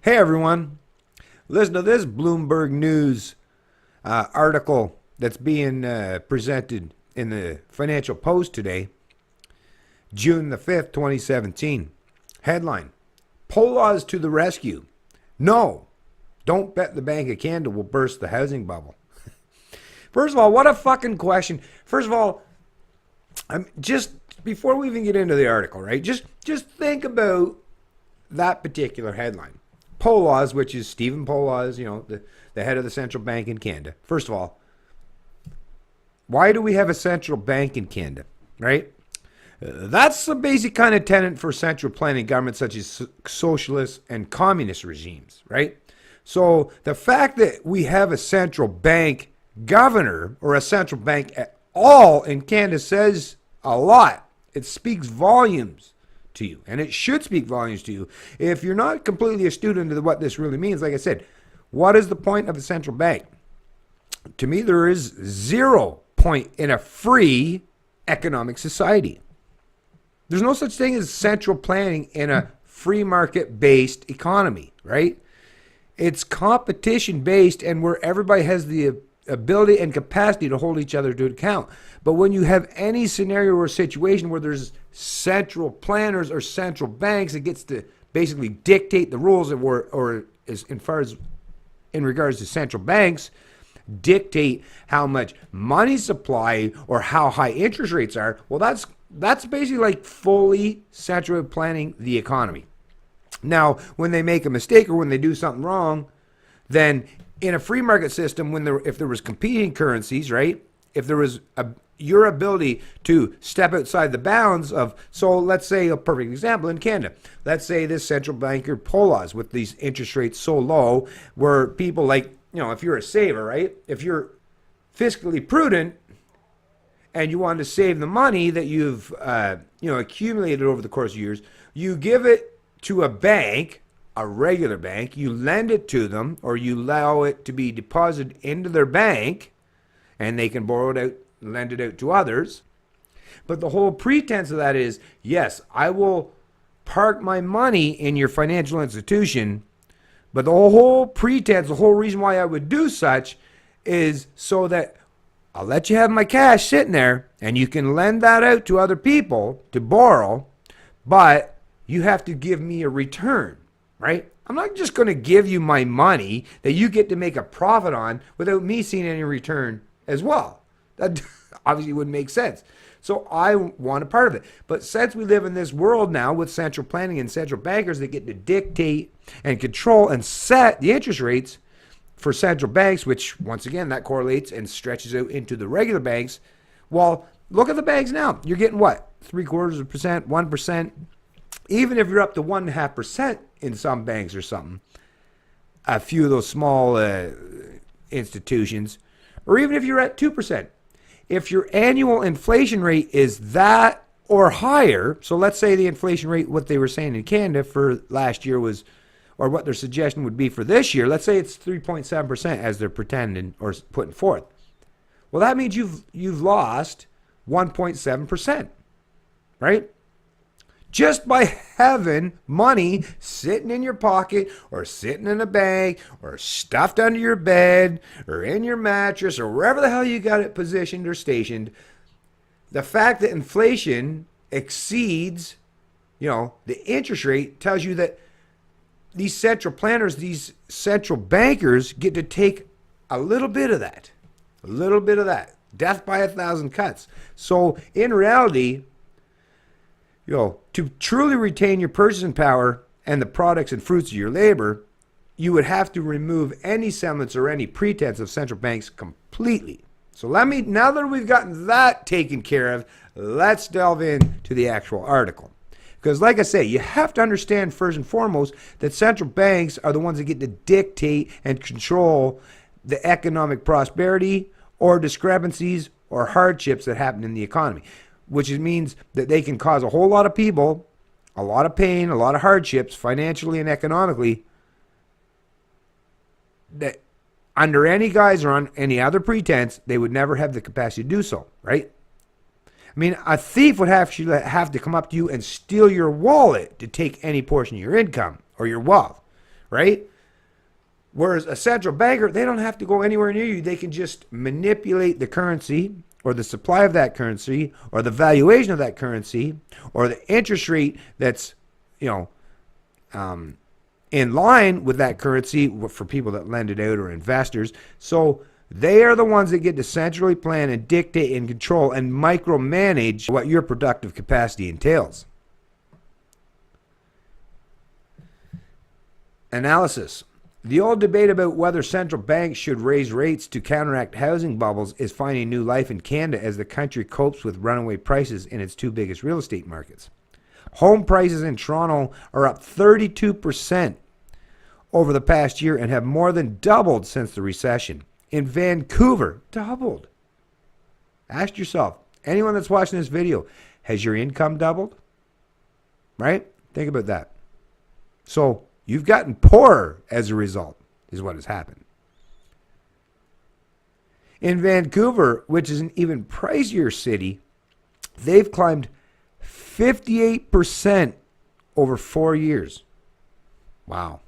Hey everyone, listen to this Bloomberg News article that's being presented in the Financial Post today, June the 5th, 2017. Headline, Polaz to the rescue. No, don't bet the Bank of Canada will burst the housing bubble. First of all, what a fucking question. First of all, just before we even get into the article, right? Just think about that particular headline. Polaz, which is Stephen Polaz, the head of the central bank in Canada. First of all, why do we have a central bank in Canada, right? That's the basic kind of tenet for central planning governments such as socialist and communist regimes, right? So the fact that we have a central bank governor or a central bank at all in Canada says a lot. It speaks volumes to you, and it should speak volumes to you. If you're not completely astute into what this really means, like I said, what is the point of a central bank? To me, there is 0 point in a free economic society. There's no such thing as central planning in a free market-based economy, right? It's competition-based and where everybody has the ability and capacity to hold each other to account. But when you have any scenario or situation where there's central planners or central banks that gets to basically dictate the rules, or as far as in regards to central banks, dictate how much money supply or how high interest rates are, well, that's basically like fully central planning the economy. Now, when they make a mistake or when they do something wrong, then in a free market system, if there was competing currencies, right? If there was your ability to step outside the bounds of, so let's say a perfect example in Canada, let's say this central banker Polaz with these interest rates so low, where people like, if you're a saver, right? If you're fiscally prudent and you want to save the money that you've accumulated over the course of years, you give it to a bank, a regular bank, you lend it to them, or you allow it to be deposited into their bank, and they can borrow it out, lend it out to others. But the whole pretense of that is, yes, I will park my money in your financial institution, but the whole pretense, the whole reason why I would do such is so that I'll let you have my cash sitting there, and you can lend that out to other people to borrow, but you have to give me a return. Right? I'm not just going to give you my money that you get to make a profit on without me seeing any return as well. That obviously wouldn't make sense. So I want a part of it. But since we live in this world now with central planning and central bankers that get to dictate and control and set the interest rates for central banks, which once again, that correlates and stretches out into the regular banks. Well, look at the banks now. You're getting what? 0.75%, 1%. Even if you're up to 1.5% in some banks or something, a few of those small institutions, or even if you're at 2%, if your annual inflation rate is that or higher, so let's say the inflation rate, what they were saying in Canada for last year was, or what their suggestion would be for this year, let's say it's 3.7% as they're pretending or putting forth. Well, that means you've lost 1.7%, right? Just by having money sitting in your pocket or sitting in a bank or stuffed under your bed or in your mattress or wherever the hell you got it positioned or stationed, the fact that inflation exceeds, the interest rate tells you that these central planners, these central bankers get to take a little bit of that, death by 1,000 cuts. So in reality, to truly retain your purchasing power and the products and fruits of your labor, you would have to remove any semblance or any pretense of central banks completely. So now that we've gotten that taken care of, let's delve into the actual article. Because like I say, you have to understand first and foremost that central banks are the ones that get to dictate and control the economic prosperity or discrepancies or hardships that happen in the economy, which means that they can cause a whole lot of people a lot of pain, a lot of hardships financially and economically that under any guise or on any other pretense, they would never have the capacity to do so, right? I mean, a thief would have to come up to you and steal your wallet to take any portion of your income or your wealth, right? Whereas a central banker, they don't have to go anywhere near you. They can just manipulate the currency or the supply of that currency or the valuation of that currency or the interest rate that's, in line with that currency for people that lend it out or investors. So they are the ones that get to centrally plan and dictate and control and micromanage what your productive capacity entails. Analysis. The old debate about whether central banks should raise rates to counteract housing bubbles is finding new life in Canada as the country copes with runaway prices in its two biggest real estate markets. Home prices in Toronto are up 32% over the past year and have more than doubled since the recession. In Vancouver, doubled. Ask yourself, anyone that's watching this video, has your income doubled? Right? Think about that. So you've gotten poorer as a result, is what has happened. In Vancouver, which is an even pricier city, they've climbed 58% over 4 years. Wow.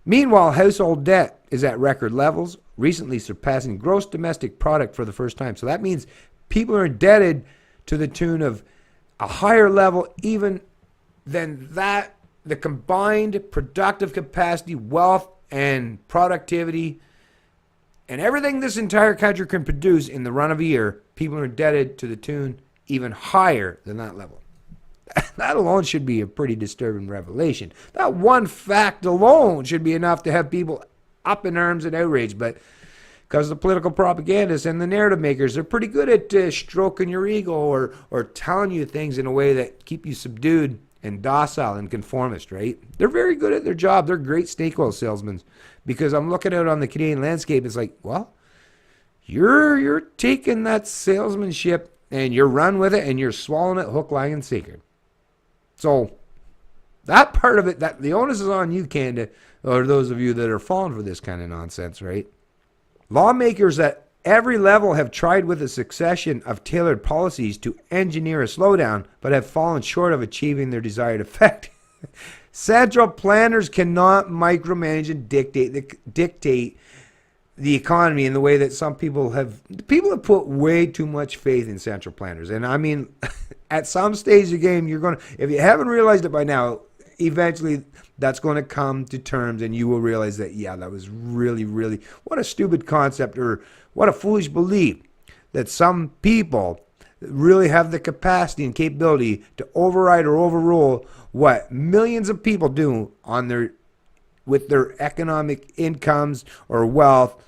Meanwhile, household debt is at record levels, recently surpassing gross domestic product for the first time. So that means people are indebted to the tune of a higher level even than that, the combined productive capacity, wealth, and productivity, and everything this entire country can produce in the run of a year, people are indebted to the tune even higher than that level. That alone should be a pretty disturbing revelation. That one fact alone should be enough to have people up in arms and outrage. But because the political propagandists and the narrative makers are pretty good at stroking your ego or telling you things in a way that keep you subdued and docile and conformist, right? They're very good at their job. They're great snake oil salesmen. Because I'm looking out on the Canadian landscape, it's like, well, you're taking that salesmanship and you're run with it and you're swallowing it hook, line, and sinker. So that part of it, that the onus is on you, Canada, or those of you that are falling for this kind of nonsense, right? Lawmakers at every level have tried with a succession of tailored policies to engineer a slowdown, but have fallen short of achieving their desired effect. Central planners cannot micromanage and dictate the economy in the way that some people have. People have put way too much faith in central planners. And I mean, at some stage of the game, you're going to, if you haven't realized it by now, eventually that's going to come to terms and you will realize that, yeah, that was really, really, what a stupid concept or what a foolish belief that some people really have the capacity and capability to override or overrule what millions of people do on their, with their economic incomes or wealth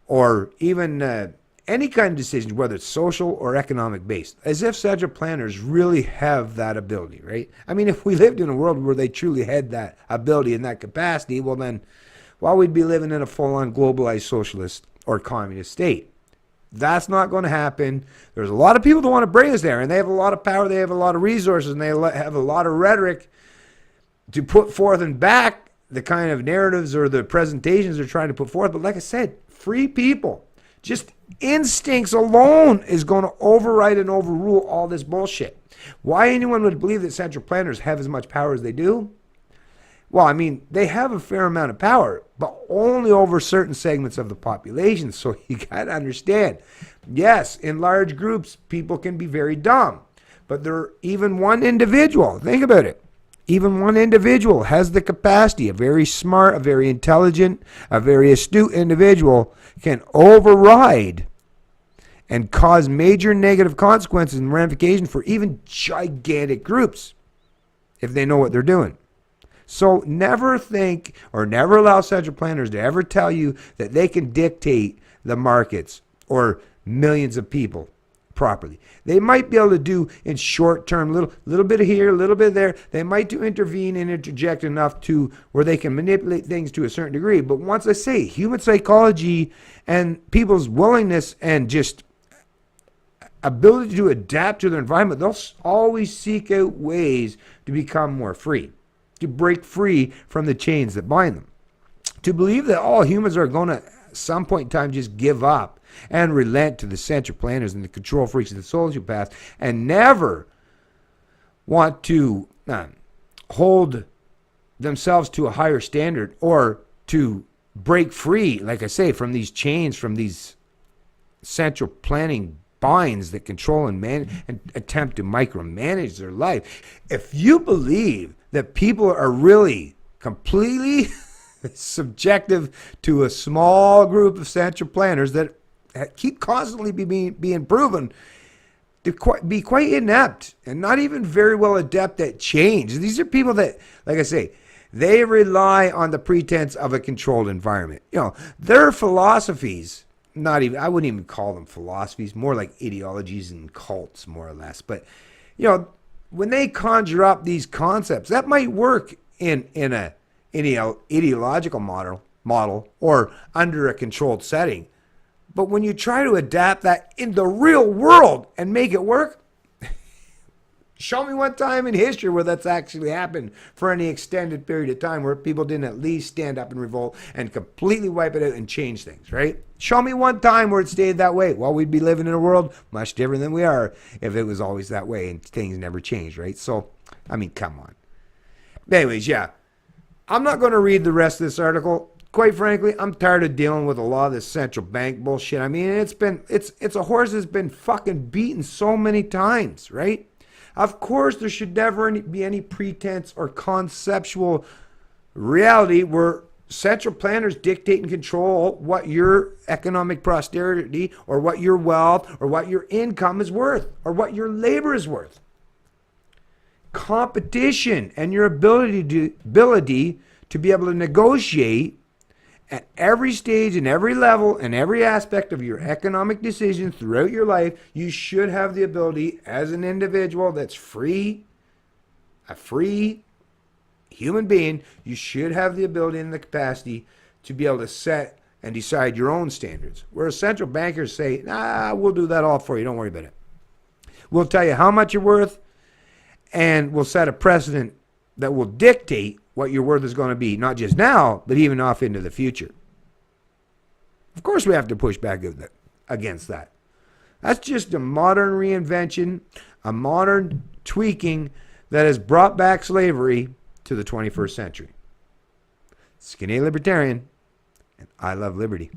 or even any kind of decision, whether it's social or economic based, as if central planners really have that ability, right? I mean, if we lived in a world where they truly had that ability and that capacity, well then, we'd be living in a full-on globalized socialist or communist state. That's not going to happen. There's a lot of people that want to bring us there, and they have a lot of power, they have a lot of resources, and they have a lot of rhetoric to put forth and back the kind of narratives or the presentations they're trying to put forth. But like I said, free people, just instincts alone is going to override and overrule all this bullshit. Why anyone would believe that central planners have as much power as they do? Well, I mean, they have a fair amount of power, but only over certain segments of the population. So you got to understand, yes, in large groups, people can be very dumb. But even one individual, think about it, even one individual has the capacity, a very smart, a very intelligent, a very astute individual can override and cause major negative consequences and ramifications for even gigantic groups if they know what they're doing. So never think or never allow central planners to ever tell you that they can dictate the markets or millions of people properly. They might be able to do in short term, little bit of here, a little bit there. They might do intervene and interject enough to where they can manipulate things to a certain degree. But once I say human psychology and people's willingness and just ability to adapt to their environment, they'll always seek out ways to become more free, to break free from the chains that bind them. To believe that all humans are going to, at some point in time, just give up and relent to the central planners and the control freaks and the sociopaths and never want to hold themselves to a higher standard or to break free, like I say, from these chains, from these central planning binds that control and attempt to micromanage their life. If you believe that people are really completely subjective to a small group of central planners that keep constantly being proven to be quite inept and not even very well adept at change. These are people that, like I say, they rely on the pretense of a controlled environment. Their philosophies, I wouldn't even call them philosophies, more like ideologies and cults, more or less. But, when they conjure up these concepts, that might work in a ideological model or under a controlled setting. But when you try to adapt that in the real world and make it work, show me one time in history where that's actually happened for any extended period of time where people didn't at least stand up and revolt and completely wipe it out and change things, right? Show me one time where it stayed that way. Well, we'd be living in a world much different than we are if it was always that way and things never changed, right? So, I mean, come on. Anyways, yeah. I'm not going to read the rest of this article. Quite frankly, I'm tired of dealing with a lot of this central bank bullshit. I mean, it's a horse that's been fucking beaten so many times, right? Of course, there should never be any pretense or conceptual reality where central planners dictate and control what your economic prosperity or what your wealth or what your income is worth or what your labor is worth. Competition and your ability to be able to negotiate at every stage and every level and every aspect of your economic decisions throughout your life, you should have the ability as an individual that's free, a free human being, you should have the ability and the capacity to be able to set and decide your own standards. Whereas central bankers say, we'll do that all for you, don't worry about it. We'll tell you how much you're worth, and we'll set a precedent that will dictate what your worth is going to be, not just now, but even off into the future. Of course we have to push back against that. That's just a modern reinvention, a modern tweaking that has brought back slavery to the 21st century. Skinny Libertarian, and I love liberty.